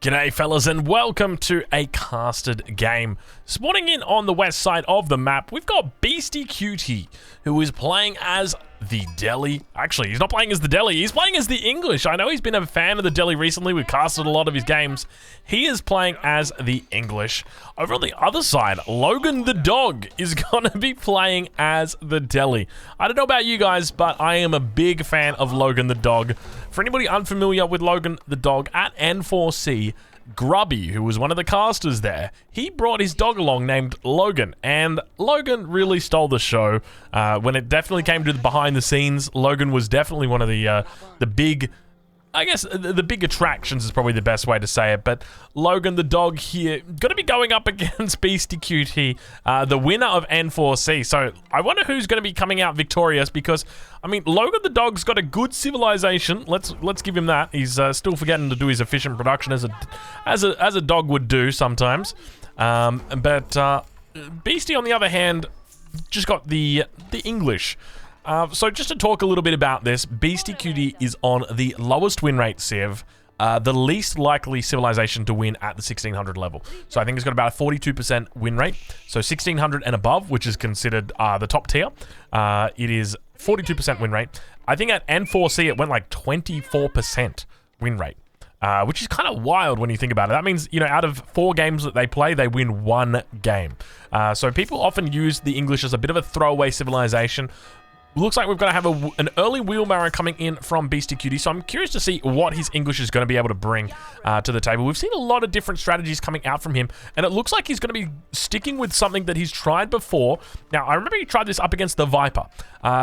G'day fellas and welcome to a casted game. Spawning in on the west side of the map, we've got Beastyqt, who is playing as the Delhi. Actually, he's not playing as the Delhi, he's playing as the English. I know he's been a fan of the Delhi recently, we've casted a lot of his games. He is playing as the English. Over on the other side, Logan the dog is gonna be playing as the Delhi. I don't know about you guys, but I am a big fan of Logan the dog. For anybody unfamiliar with Logan the dog, at N4C, Grubby, who was one of the casters there, he brought his dog along named Logan, and Logan really stole the show. When it definitely came to the behind the scenes, Logan was definitely one of the big, I guess the big attractions is probably the best way to say it, but Logan the dog here going to be going up against Beastyqt, the winner of N4C. So I wonder who's going to be coming out victorious, because I mean, Logan the dog's got a good civilization. Let's give him that. He's still forgetting to do his efficient production as a dog would do sometimes. But Beastie, on the other hand, just got the English. So just to talk a little bit about this, Beastyqt is on the lowest win rate civ, the least likely civilization to win at the 1600 level. So I think it's got about a 42% win rate. So 1600 and above, which is considered the top tier, it is 42% win rate. I think at N4C it went like 24% win rate. Which is kind of wild when you think about it. That means, you know, out of 4 games that they play, they win 1 game. So people often use the English as a bit of a throwaway civilization. Looks like we're going to have an early wheelbarrow coming in from Beastyqt, so I'm curious to see what his English is going to be able to bring to the table. We've seen a lot of different strategies coming out from him, and it looks like he's going to be sticking with something that he's tried before. Now, I remember he tried this up against the Viper,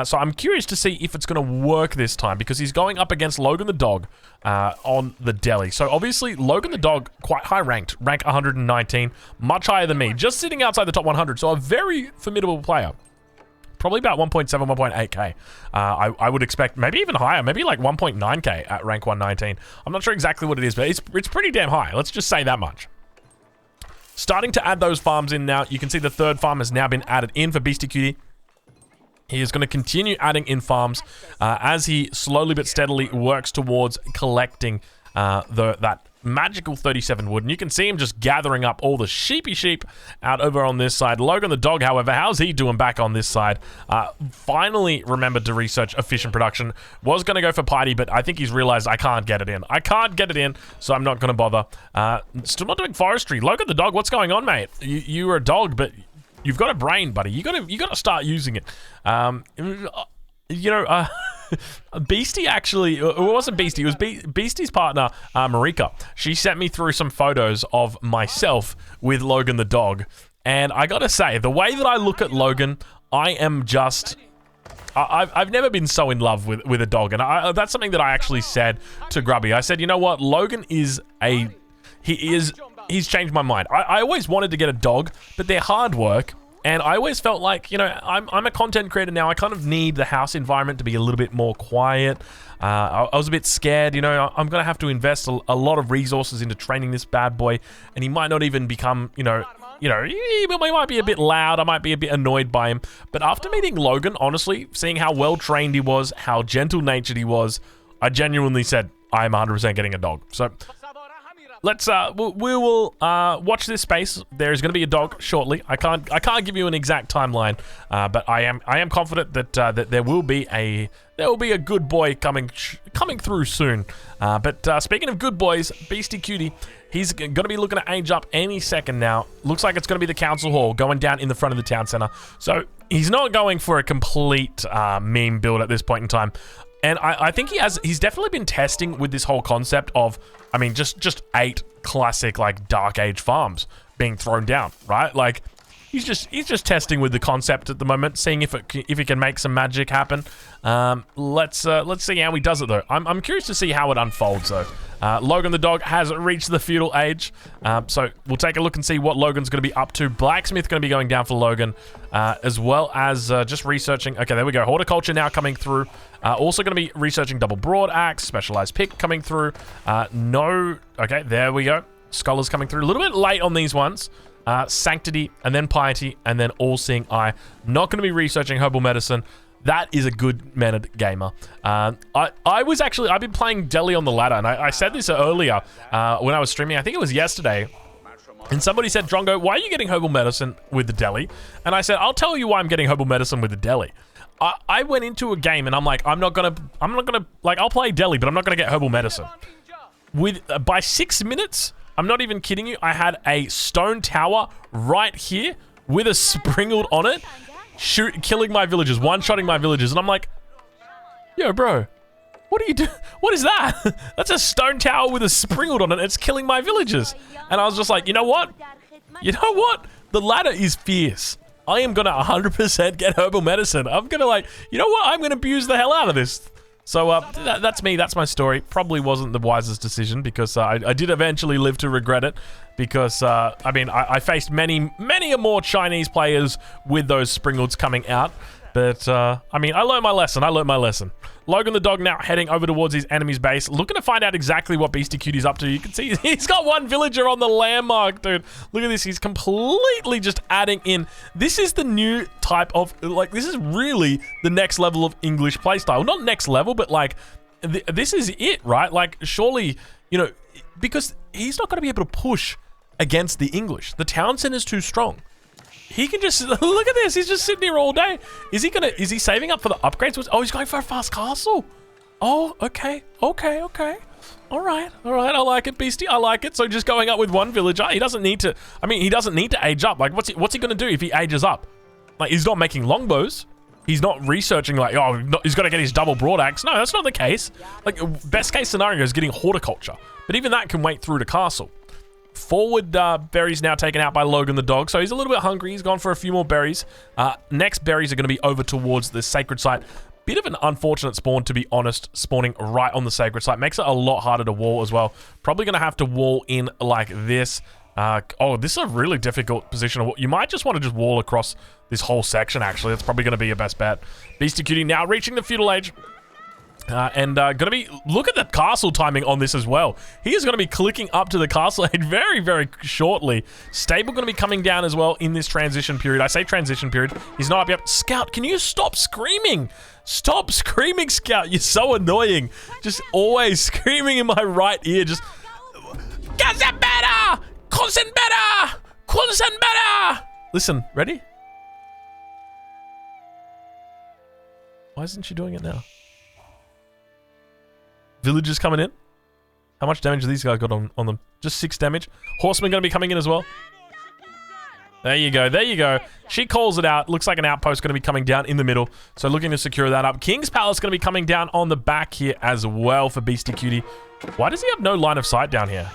so I'm curious to see if it's going to work this time, because he's going up against Logan the dog on the Delhi. So obviously, Logan the dog, quite high ranked, rank 119, much higher than me, just sitting outside the top 100, so a very formidable player. Probably about 1.7, 1.8k. I would expect maybe even higher, maybe like 1.9k at rank 119. I'm not sure exactly what it is, but it's pretty damn high. Let's just say that much. Starting to add those farms in now. You can see the third farm has now been added in for Beastyqt. He is going to continue adding in farms as he slowly but steadily works towards collecting that magical 37 wood, and you can see him just gathering up all the sheep out over on this side. Logan the dog, however, how's he doing back on this side? Finally remembered to research efficient production. Was going to go for piety, but I think he's realized I can't get it in, so I'm not going to bother. Still not doing forestry. Logan the dog, what's going on, mate? You're a dog, but you've got a brain, buddy. You got to start using it. Beastie actually, it wasn't Beastie, it was Beastie's partner, Marika. She sent me through some photos of myself with Logan the dog, and I gotta say, the way that I look at Logan, I am just... I've never been so in love with a dog, and that's something that I actually said to Grubby. I said, you know what, Logan is he's changed my mind. I always wanted to get a dog, but they're hard work. And I always felt like, you know, I'm a content creator now. I kind of need the house environment to be a little bit more quiet. I was a bit scared, you know, I'm going to have to invest a lot of resources into training this bad boy. And he might not even become, he might be a bit loud. I might be a bit annoyed by him. But after meeting Logan, honestly, seeing how well trained he was, how gentle natured he was, I genuinely said, I'm 100% getting a dog. So... we will watch this space. There is going to be a dog shortly. I can't give you an exact timeline, but I am confident that that there will be a good boy coming through soon. But speaking of good boys, Beastyqt, he's going to be looking to age up any second now. Looks like it's going to be the council hall going down in the front of the town center. So he's not going for a complete meme build at this point in time. And I think he's definitely been testing with this whole concept of, I mean, just 8 classic, like, Dark Age farms being thrown down, right? Like, he's just testing with the concept at the moment, seeing if he can make some magic happen. Let's see how he does it, though. I'm curious to see how it unfolds, though. Logan the dog has reached the feudal age, so we'll take a look and see what Logan's going to be up to. Blacksmith going to be going down for Logan, as well as just researching. Okay, there we go. Horticulture now coming through. Also going to be researching double broad axe, specialized pick coming through. Okay, there we go. Scholars coming through. A little bit late on these ones. Sanctity, and then piety, and then all-seeing eye. Not going to be researching herbal medicine. That is a good mannered gamer. I've been playing Delhi on the ladder, and I said this earlier when I was streaming. I think it was yesterday. And somebody said, Drongo, why are you getting herbal medicine with the Delhi? And I said, I'll tell you why I'm getting herbal medicine with the Delhi. I went into a game and I'm like, I'm not gonna, like, I'll play Delhi, but I'm not gonna get herbal medicine. By 6 minutes, I'm not even kidding you, I had a stone tower right here with a springled on it, killing my villagers, one-shotting my villagers, and I'm like, yo, bro, what are you doing? What is that? That's a stone tower with a springled on it. It's killing my villagers. And I was just like, you know what? You know what? The ladder is fierce. I am going to 100% get herbal medicine. I'm going to like, you know what? I'm going to abuse the hell out of this. So that's me. That's my story. Probably wasn't the wisest decision because I did eventually live to regret it. Because, I mean, I faced many a more Chinese players with those springleds coming out. But, I mean, I learned my lesson. Logan the dog now heading over towards his enemy's base, looking to find out exactly what Beastyqt is up to. You can see he's got one villager on the landmark, dude. Look at this. He's completely just adding in. This is the new type of, like, this is really the next level of English playstyle. Not next level, but, like, this is it, right? Like, surely, you know, because he's not going to be able to push against the English. The town center's too strong. He can just, look at this, he's just sitting here all day. Is he saving up for the upgrades? Oh, he's going for a fast castle. Oh, okay. All right, I like it, Beastie, I like it. So just going up with one villager, he doesn't need to, I mean, he doesn't need to age up. Like, what's he gonna do if he ages up? Like, he's not making longbows. He's not researching like, oh, he's got to get his double broadaxe. No, that's not the case. Like, best case scenario is getting horticulture. But even that can wait through to castle. Forward berries now taken out by Logan the dog, so he's a little bit hungry. He's gone for a few more berries. Next berries are going to be over towards the sacred site. Bit of an unfortunate spawn, to be honest, spawning right on the sacred site. Makes it a lot harder to wall as well. Probably going to have to wall in like this. Oh, this is a really difficult position. You might just want to just wall across this whole section, actually. That's probably going to be your best bet. Beastyqt now reaching the feudal age. Gonna be, look at the castle timing on this as well. He is gonna be clicking up to the castle age very, very shortly. Stable gonna be coming down as well in this transition period. I say transition period. He's not up yet. Scout, can you stop screaming? Stop screaming, Scout. You're so annoying. Just always screaming in my right ear. Just, Consent better! Consent better! Consent better! Listen, ready? Why isn't she doing it now? Villagers coming in. How much damage have these guys got on them? Just 6 damage. Horsemen going to be coming in as well. There you go. There you go. She calls it out. Looks like an outpost going to be coming down in the middle. So looking to secure that up. King's Palace going to be coming down on the back here as well for Beastyqt. Why does he have no line of sight down here?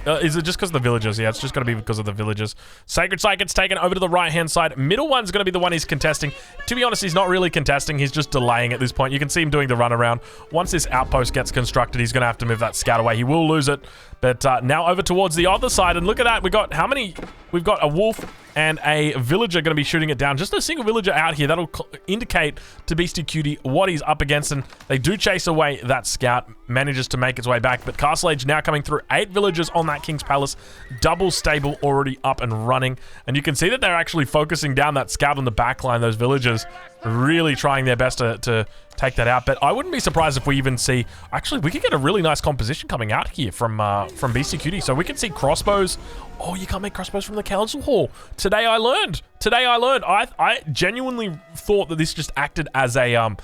Is it just because of the villagers? Yeah, it's just going to be because of the villagers. Sacred Site gets taken over to the right-hand side. Middle one's going to be the one he's contesting. To be honest, he's not really contesting. He's just delaying at this point. You can see him doing the runaround. Once this outpost gets constructed, he's going to have to move that scout away. He will lose it. But now over towards the other side. And look at that. We've got how many? We've got a wolf and a villager going to be shooting it down. Just a single villager out here. That'll indicate to Beastyqt what he's up against. And they do chase away that scout. Manages to make its way back. But Castle Age now coming through. 8 villagers on that King's Palace. Double stable already up and running. And you can see that they're actually focusing down that scout on the back line. Those villagers really trying their best to take that out. But I wouldn't be surprised if we even see... Actually, we could get a really nice composition coming out here from Beastyqt. So we can see crossbows. Oh, you can't make crossbows from the council hall. Today I learned. I genuinely thought that this just acted as a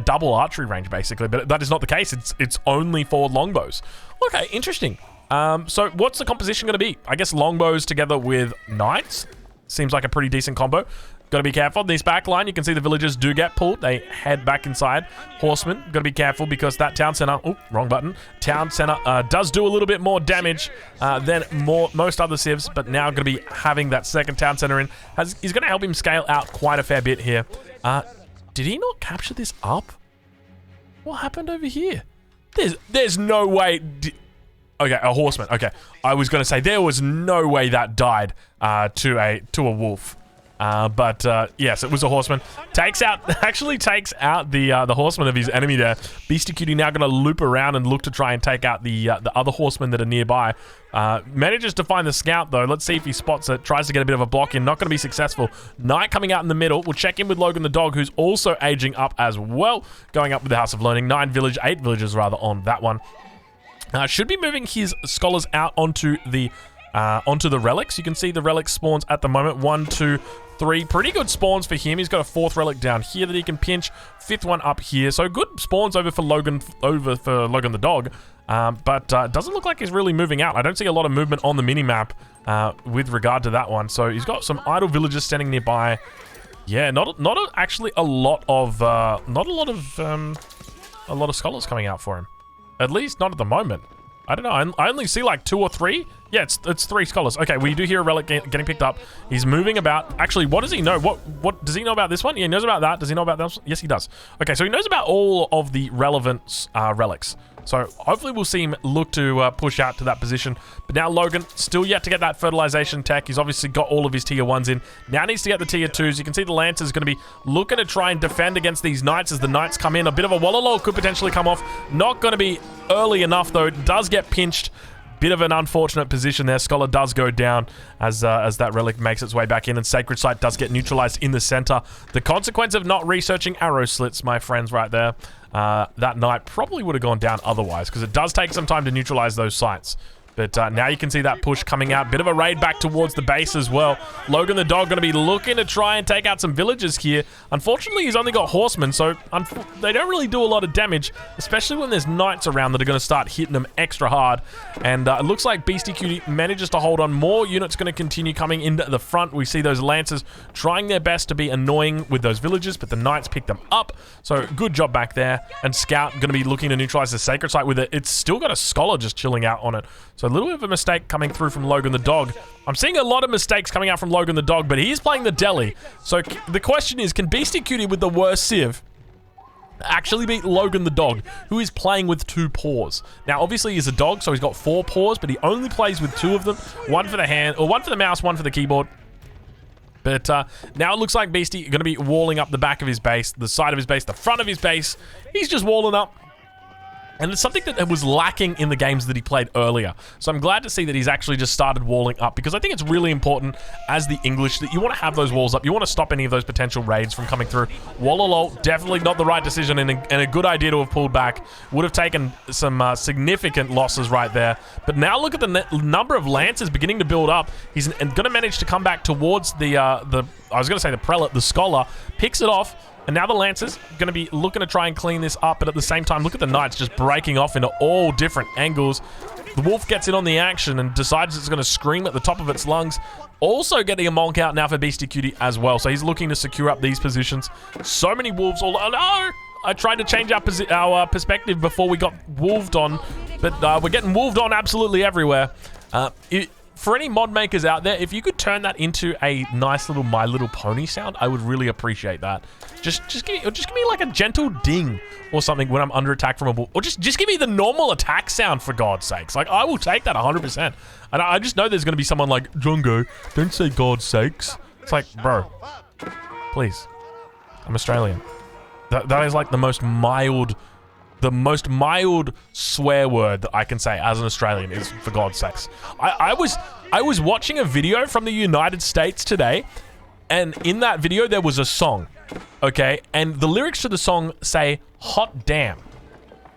double archery range, basically. But that is not the case. It's only for longbows. Okay, interesting. So what's the composition going to be? I guess longbows together with knights. Seems like a pretty decent combo. Got to be careful. This back line, you can see the villagers do get pulled. They head back inside. Horsemen, got to be careful because that town center... Oh, wrong button. Town center does do a little bit more damage than most other civs, but now going to be having that second town center in. He's going to help him scale out quite a fair bit here. Did he not capture this up? What happened over here? There's no way... Okay, a horseman. Okay, I was going to say there was no way that died to a wolf. Yes, it was a horseman. Actually takes out the horseman of his enemy there. Beastyqt now going to loop around and look to try and take out the other horsemen that are nearby. Manages to find the scout though. Let's see if he spots it. Tries to get a bit of a block in. Not going to be successful. Knight coming out in the middle. We'll check in with Logan the dog, who's also aging up as well. Going up with the House of Learning. 8 villages rather on that one. Should be moving his scholars out onto the relics. You can see the relic spawns at the moment. 1, 2, 3. Pretty good spawns for him. He's got a 4th relic down here that he can pinch. 5th one up here. So good spawns over for Logan the dog. Doesn't look like he's really moving out. I don't see a lot of movement on the mini-map with regard to that one. So he's got some idle villagers standing nearby. Yeah, actually a lot of scholars coming out for him. At least not at the moment. I don't know. I only see like 2 or 3. Yeah, it's 3 scholars. Okay, we do hear a relic getting picked up. He's moving about. Actually, what does he know? What does he know about this one? Yeah, he knows about that. Does he know about this? Yes, he does. Okay, so he knows about all of the relevant relics. So hopefully we'll see him look to push out to that position. But now Logan, still yet to get that fertilization tech. He's obviously got all of his tier 1s in. Now needs to get the tier 2s. You can see the Lancer's going to be looking to try and defend against these Knights as the Knights come in. A bit of a Wallalol could potentially come off. Not going to be early enough though. It does get pinched. Bit of an unfortunate position there. Scholar does go down as that relic makes its way back in, and Sacred Site does get neutralized in the center. The consequence of not researching arrow slits, my friends, right there. That knight probably would have gone down otherwise, because it does take some time to neutralize those sites. But now you can see that push coming out. Bit of a raid back towards the base as well. Logan the dog going to be looking to try and take out some villagers here. Unfortunately, he's only got horsemen, so they don't really do a lot of damage, especially when there's knights around that are going to start hitting them extra hard. And it looks like Beastyqt manages to hold on. More units going to continue coming into the front. We see those lancers trying their best to be annoying with those villagers, but the knights pick them up. So good job back there. And Scout going to be looking to neutralize the Sacred Site with it. It's still got a scholar just chilling out on it. So a little bit of a mistake coming through from Logan the dog. I'm seeing a lot of mistakes coming out from Logan the dog, but he's playing the Deli. So the question is, can Beastyqt with the worst civ actually beat Logan the dog, who is playing with 2 paws? Now, obviously, he's a dog, so he's got 4 paws, but he only plays with 2 of them. 1 for the hand, or 1 for the mouse, 1 for the keyboard. But now it looks like Beastie going to be walling up the back of his base, the side of his base, the front of his base. He's just walling up. And it's something that was lacking in the games that he played earlier. So I'm glad to see that he's actually just started walling up, because I think it's really important as the English that you want to have those walls up. You want to stop any of those potential raids from coming through. Wallalol, definitely not the right decision, and a good idea to have pulled back. Would have taken some significant losses right there. But now look at the number of Lancers beginning to build up. He's going to manage to come back towards I was going to say the Prelate, the Scholar, picks it off. And now the Lancers going to be looking to try and clean this up, but at the same time, look at the Knights just breaking off into all different angles. The Wolf gets in on the action and decides it's going to scream at the top of its lungs. Also getting a Monk out now for Beastyqt as well, so he's looking to secure up these positions. So many Wolves all... Oh, no! I tried to change our perspective before we got wolved on, but we're getting wolved on absolutely everywhere. For any mod makers out there, if you could turn that into a nice little My Little Pony sound, I would really appreciate that. Just give me like a gentle ding or something when I'm under attack from a bull. Or just give me the normal attack sound, for God's sakes. Like, I will take that 100%. And I just know there's going to be someone like, Drongo, don't say God's sakes. It's like, bro, please. I'm Australian. That is like the most mild swear word that I can say as an Australian is, for God's sakes. I was watching a video from the United States today, and in that video there was a song, okay? And the lyrics to the song say, hot damn.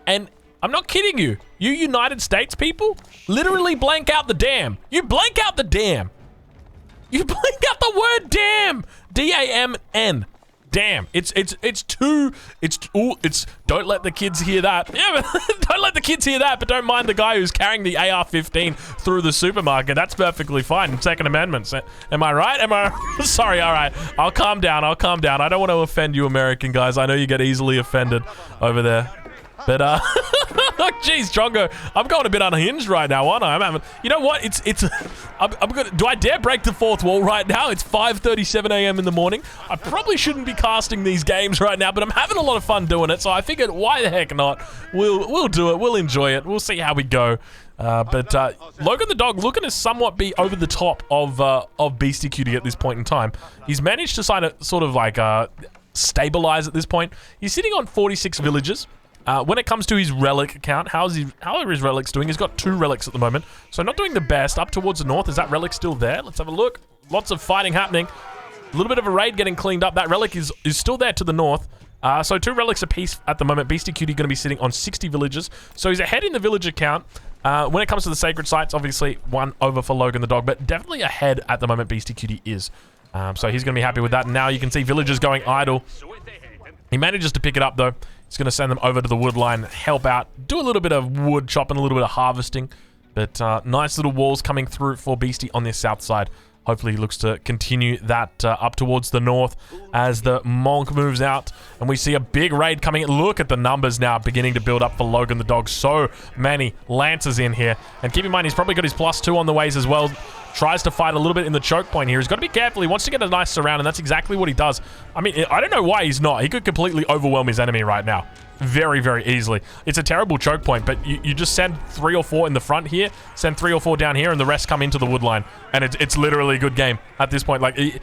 And I'm not kidding you. You United States people literally blank out the damn. You blank out the damn. You blank out the word damn. D-A-M-N. Damn, don't let the kids hear that. Yeah, but don't let the kids hear that, but don't mind the guy who's carrying the AR-15 through the supermarket. That's perfectly fine. Second Amendment. Am I right? Sorry, all right. I'll calm down. I don't want to offend you American guys. I know you get easily offended over there. But, Look, geez, Drongo, I'm going a bit unhinged right now, aren't I? I'm having, you know what? I'm gonna. Do I dare break the fourth wall right now? It's 5:37 a.m. in the morning. I probably shouldn't be casting these games right now, but I'm having a lot of fun doing it. So I figured, why the heck not? We'll do it. We'll enjoy it. We'll see how we go. But Logan the dog looking to somewhat be over the top of Beastyqt at this point in time. He's managed to sort of like stabilize at this point. He's sitting on 46 villages. When it comes to his relic count, how are his relics doing? He's got 2 relics at the moment, so not doing the best. Up towards the north, is that relic still there? Let's have a look. Lots of fighting happening. A little bit of a raid getting cleaned up. That relic is still there to the north. So 2 relics apiece at the moment. Beastyqt going to be sitting on 60 villages, so he's ahead in the villager count. When it comes to the sacred sites, obviously 1 over for Logan the dog, but definitely ahead at the moment. Beastyqt is. So he's going to be happy with that. And now you can see villagers going idle. He manages to pick it up though. He's going to send them over to the wood line, help out, do a little bit of wood chopping, a little bit of harvesting. But nice little walls coming through for Beastie on this south side. Hopefully he looks to continue that up towards the north as the Monk moves out. And we see a big raid coming in. Look at the numbers now beginning to build up for Logan the dog. So many Lancers in here. And keep in mind, he's probably got his +2 on the ways as well. Tries to fight a little bit in the choke point here. He's got to be careful. He wants to get a nice surround, and that's exactly what he does. I mean, I don't know why he's not. He could completely overwhelm his enemy right now. Very, very easily. It's a terrible choke point, but you just send 3 or 4 in the front here, send 3 or 4 down here, and the rest come into the wood line. And it's literally a good game at this point. Like,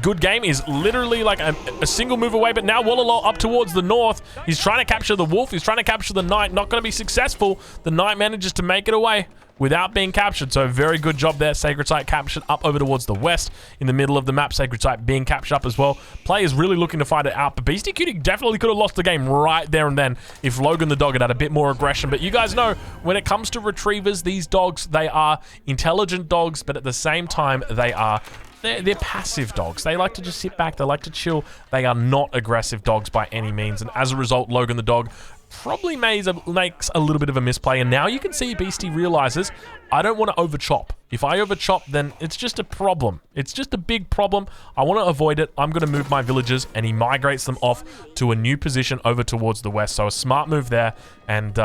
good game is literally like a single move away, but now Wallalo up towards the north. He's trying to capture the wolf. He's trying to capture the knight. Not going to be successful. The knight manages to make it away without being captured. So very good job there. Sacred Site captured up over towards the west in the middle of the map. Sacred Site being captured up as well. Players really looking to fight it out, but Beastyqt definitely could have lost the game right there and then if Logan the dog had a bit more aggression. But you guys know, when it comes to retrievers, these dogs, they are intelligent dogs, but at the same time, they're passive dogs. They like to just sit back. They like to chill. They are not aggressive dogs by any means. And as a result, Logan the dog probably makes a little bit of a misplay. And now you can see Beastie realizes, I don't want to over-chop. If I over-chop, then it's just a problem. It's just a big problem. I want to avoid it. I'm going to move my villagers, and he migrates them off to a new position over towards the west. So a smart move there, and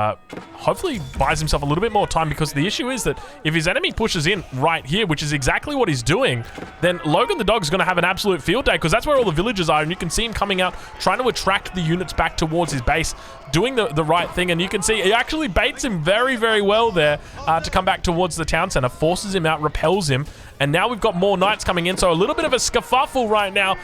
hopefully buys himself a little bit more time, because the issue is that if his enemy pushes in right here, which is exactly what he's doing, then Logan the dog's going to have an absolute field day, because that's where all the villagers are, and you can see him coming out, trying to attract the units back towards his base, doing the right thing, and you can see he actually baits him very, very well there to come back towards the town center, forces him out, repels him, and now we've got more knights coming in, so a little bit of a scuffle right now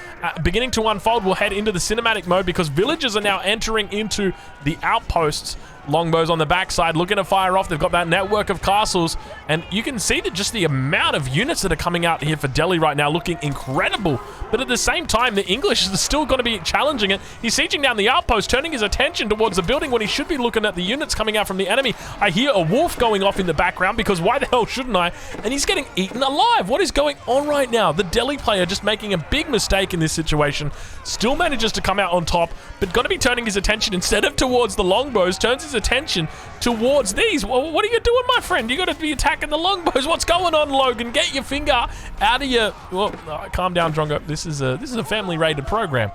beginning to unfold. We'll head into the cinematic mode because villagers are now entering into the outposts. Longbows on the backside looking to fire off. They've got that network of castles, and you can see that just the amount of units that are coming out here for Delhi right now looking incredible. But at the same time, the English is still going to be challenging it. He's sieging down the outpost, turning his attention towards the building when he should be looking at the units coming out from the enemy. I hear a wolf going off in the background, because why the hell shouldn't I? And he's getting eaten alive. What is going on right now? The Delhi player just making a big mistake in this situation. Still manages to come out on top, but going to be turning his attention, instead of towards the longbows, turns his attention towards these. Well, what are you doing, my friend? You got to be attacking the longbows. What's going on, Logan? Get your finger out of your... Well, calm down, Drongo. This is a family-rated program.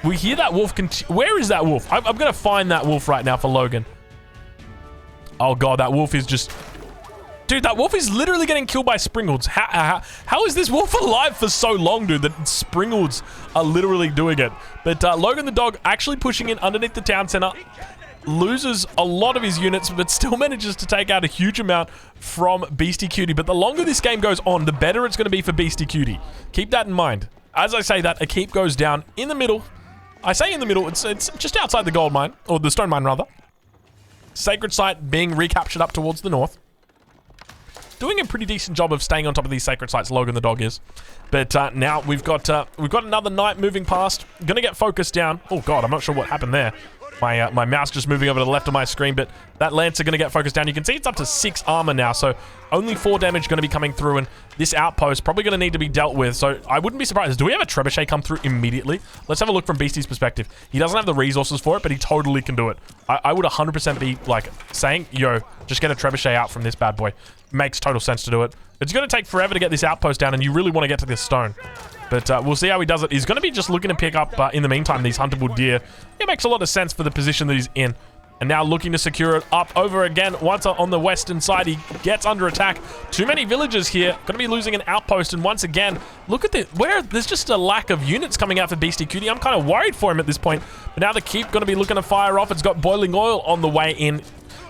We hear that wolf. Where is that wolf? I'm going to find that wolf right now for Logan. Oh, God, that wolf is just... Dude, that wolf is literally getting killed by Springolds. How is this wolf alive for so long, dude, that Springolds are literally doing it? But Logan the dog actually pushing in underneath the town center. Loses a lot of his units, but still manages to take out a huge amount from Beastyqt. But the longer this game goes on, the better it's going to be for Beastyqt. Keep that in mind. As I say that, a keep goes down in the middle. I say in the middle, it's just outside the gold mine, or the stone mine rather. Sacred Site being recaptured up towards the north. Doing a pretty decent job of staying on top of these sacred sites, Logan the dog is. But now we've got another knight moving past. Gonna get focused down. Oh God, I'm not sure what happened there. My mouse just moving over to the left of my screen, but that Lancer going to get focused down. You can see it's up to 6 armor now, so only 4 damage going to be coming through, and this outpost probably going to need to be dealt with, so I wouldn't be surprised. Do we have a trebuchet come through immediately? Let's have a look from Beastie's perspective. He doesn't have the resources for it, but he totally can do it. I would 100% be, like, saying, yo, just get a trebuchet out from this bad boy. Makes total sense to do it. It's going to take forever to get this outpost down, and you really want to get to this stone. But we'll see how he does it. He's going to be just looking to pick up, in the meantime, these huntable deer. It makes a lot of sense for the position that he's in. And now looking to secure it up over again. Once on the western side, he gets under attack. Too many villagers here. Going to be losing an outpost. And once again, look at this. There's just a lack of units coming out for Beastyqt. I'm kind of worried for him at this point. But now the keep going to be looking to fire off. It's got boiling oil on the way in.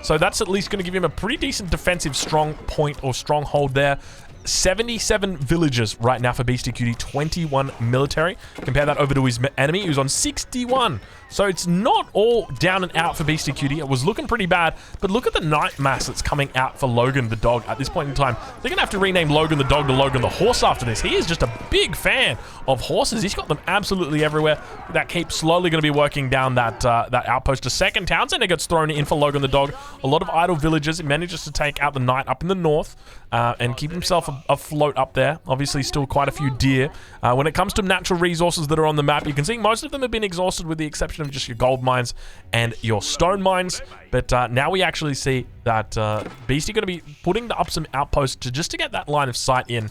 So that's at least going to give him a pretty decent defensive strong point or stronghold there. 77 villagers right now for Beastyqt, 21 military. Compare that over to his enemy, who's on 61. So it's not all down and out for Beastyqt. It was looking pretty bad, but look at the knight mass that's coming out for Logan the dog at this point in time. They're going to have to rename Logan the dog to Logan the horse after this. He is just a big fan of horses. He's got them absolutely everywhere. That keep slowly going to be working down that outpost. A second town center gets thrown in for Logan the dog. A lot of idle villagers. He manages to take out the knight up in the north and keep himself afloat up there. Obviously still quite a few deer. When it comes to natural resources that are on the map, you can see most of them have been exhausted with the exception of just your gold mines and your stone mines. But now we actually see that Beastie going to be putting up some outposts just to get that line of sight in.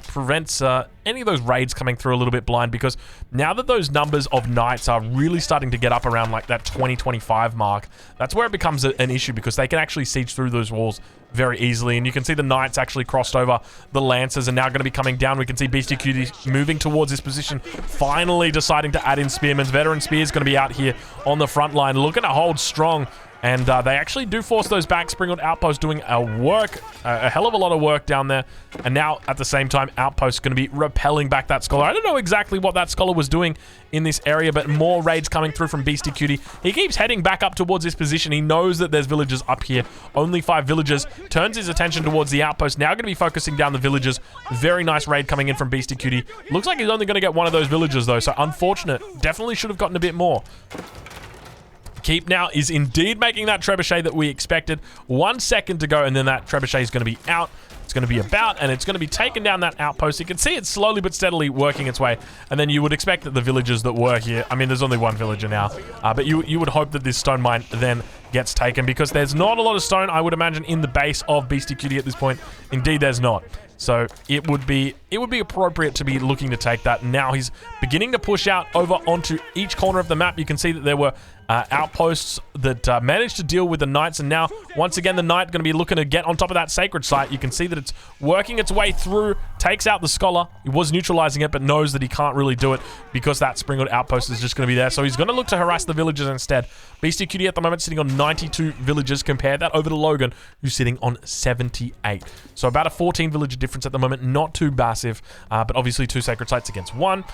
Prevents any of those raids coming through a little bit blind, because now that those numbers of knights are really starting to get up around like that 20-25 mark, that's where it becomes an issue, because they can actually siege through those walls very easily. And you can see the knights actually crossed over the lancers and now going to be coming down. We can see Beastyqt moving towards this position, finally deciding to add in spearmen. Veteran spears going to be out here on the front line, looking to hold strong. And they actually do force those back. Springwood Outpost doing a hell of a lot of work down there. And now, at the same time, Outpost going to be repelling back that Scholar. I don't know exactly what that Scholar was doing in this area, but more raids coming through from Beastyqt. He keeps heading back up towards this position. He knows that there's villagers up here. Only 5 villagers. Turns his attention towards the Outpost. Now going to be focusing down the villagers. Very nice raid coming in from Beastyqt. Looks like he's only going to get one of those villagers, though. So, unfortunate. Definitely should have gotten a bit more. Keep now is indeed making that trebuchet that we expected. 1 second to go, and then that trebuchet is going to be out. It's going to be about, and it's going to be taking down that outpost. You can see it slowly but steadily working its way. And then you would expect that the villagers that were here, I mean, there's only one villager now, but you would hope that this stone mine then gets taken, because there's not a lot of stone, I would imagine, in the base of Beastyqt at this point. Indeed, there's not. So it would be appropriate to be looking to take that. Now he's beginning to push out over onto each corner of the map. You can see that there were outposts that managed to deal with the knights, and now once again the knight going to be looking to get on top of that sacred site. You can see that it's working its way through, takes out the scholar. He was neutralizing it, but knows that he can't really do it because that Springwood outpost is just going to be there. So he's going to look to harass the villagers instead. Beastyqt at the moment sitting on 92 villagers. Compare that over to Logan, who's sitting on 78. So about a 14 villager difference at the moment. Not too massive, but obviously 2 sacred sites against 1.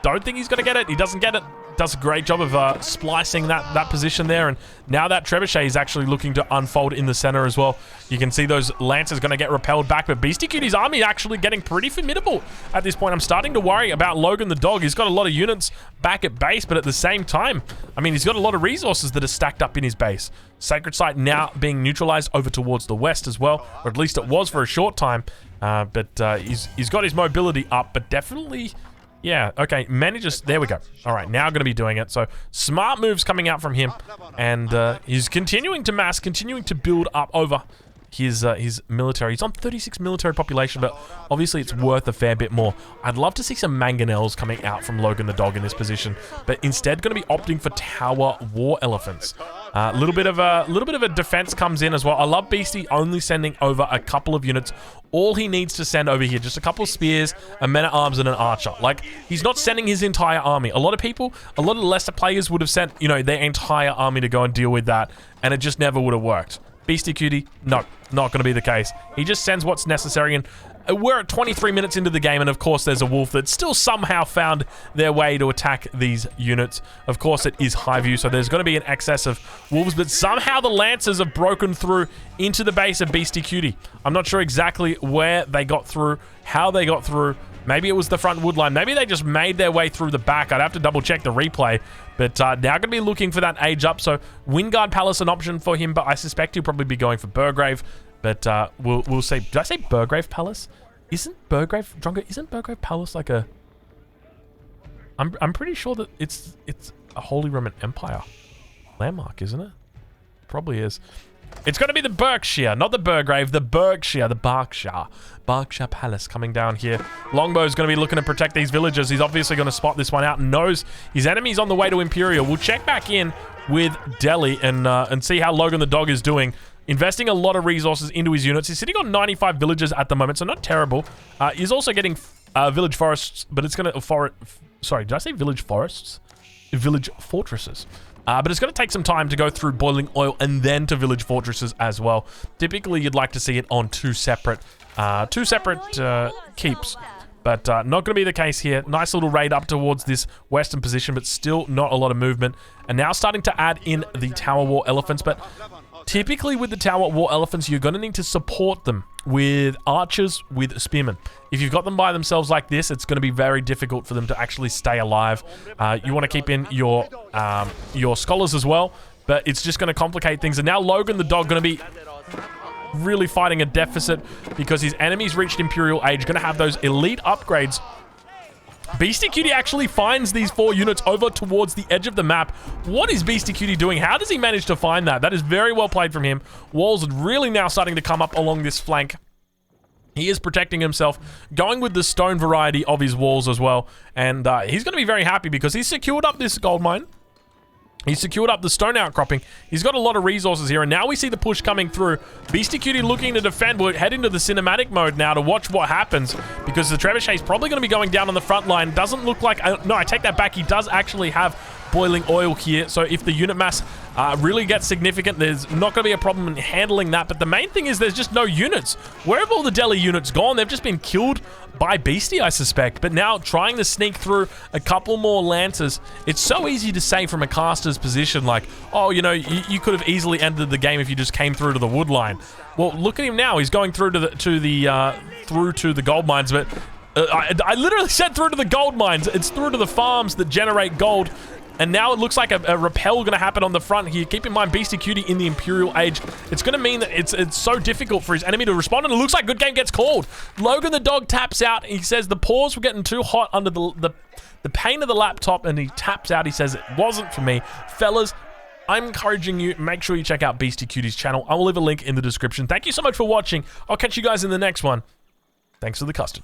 Don't think he's going to get it. He doesn't get it. Does a great job of splicing that position there, and now that trebuchet is actually looking to unfold in the center as well. You can see those lancers going to get repelled back, but Beastyqt's army actually getting pretty formidable at this point. I'm starting to worry about Logan the dog. He's got a lot of units back at base, but at the same time, I mean, he's got a lot of resources that are stacked up in his base. Sacred site now being neutralized over towards the west as well, or at least it was for a short time, but he's got his mobility up, but definitely... Yeah, okay, manages, there we go. All right, now going to be doing it. So, smart moves coming out from him. And he's continuing to mass, continuing to build up over his military. He's on 36 military population, but obviously it's worth a fair bit more. I'd love to see some mangonels coming out from Logan the dog in this position, but instead going to be opting for tower war elephants. A little bit of a defense comes in as well. I love Beastie only sending over a couple of units. All he needs to send over here, just a couple of spears, a men-at-arms, and an archer. Like, he's not sending his entire army. A lot of lesser players would have sent, you know, their entire army to go and deal with that, and it just never would have worked. Beastyqt, no, not going to be the case. He just sends what's necessary, and we're at 23 minutes into the game, and of course there's a wolf that still somehow found their way to attack these units. Of course it is high view, so there's going to be an excess of wolves, but somehow the lancers have broken through into the base of Beastyqt. I'm not sure exactly where they got through, how they got through. Maybe it was the front wood line. Maybe they just made their way through the back. I'd have to double check the replay. But now going to be looking for that age up. So Wingard Palace an option for him, but I suspect he'll probably be going for Burgrave. But we'll see. Did I say Burgrave Palace? Isn't Burgrave Palace like a... I'm pretty sure that it's a Holy Roman Empire landmark, isn't it? Probably is. It's going to be the Berkshire, not the Burgrave, the Berkshire, the Berkshire Palace coming down here. Longbow's going to be looking to protect these villagers. He's obviously going to spot this one out and knows his enemy's on the way to Imperial. We'll check back in with Delhi and see how Logan the Dog is doing. Investing a lot of resources into his units. He's sitting on 95 villages at the moment, so not terrible. He's also getting village forests, but it's going to... Sorry, did I say village forests? Village fortresses. But it's going to take some time to go through boiling oil and then to village fortresses as well. Typically, you'd like to see it on two separate keeps. But not going to be the case here. Nice little raid up towards this western position, but still not a lot of movement. And now starting to add in the Tower War Elephants. But typically with the Tower War Elephants, you're going to need to support them with archers, with spearmen. If you've got them by themselves like this, it's going to be very difficult for them to actually stay alive. You want to keep in your scholars as well, but it's just going to complicate things. And now Logan the Dog going to be really fighting a deficit because his enemies reached Imperial Age, going to have those elite upgrades. Beastyqt actually finds these 4 units over towards the edge of the map. What is Beastyqt doing? How does he manage to find that? That is very well played from him. Walls are really now starting to come up along this flank. He is protecting himself, going with the stone variety of his walls as well. And he's going to be very happy because he's secured up this gold mine. He's secured up the stone outcropping. He's got a lot of resources here, and now we see the push coming through. Beastyqt looking to defend. We'll head into the cinematic mode now to watch what happens, because the trebuchet is probably going to be going down on the front line. Doesn't look like... no, I take that back. He does actually have boiling oil here, so if the unit mass really gets significant, there's not going to be a problem in handling that. But the main thing is there's just no units. Where have all the Delhi units gone? They've just been killed by Beastie, I suspect. But now trying to sneak through a couple more lancers. It's so easy to say from a caster's position, like, oh, you know, you could have easily ended the game if you just came through to the wood line. Well, look at him now. He's going through to the gold mines, but I literally said through to the gold mines. It's through to the farms that generate gold. And now it looks like a repel going to happen on the front here. Keep in mind, Beastyqt in the Imperial Age. It's going to mean that it's so difficult for his enemy to respond. And it looks like good game gets called. Logan the Dog taps out. He says the paws were getting too hot under the pain of the laptop. And he taps out. He says it wasn't for me. Fellas, I'm encouraging you, make sure you check out Beastyqt's channel. I will leave a link in the description. Thank you so much for watching. I'll catch you guys in the next one. Thanks for the custard.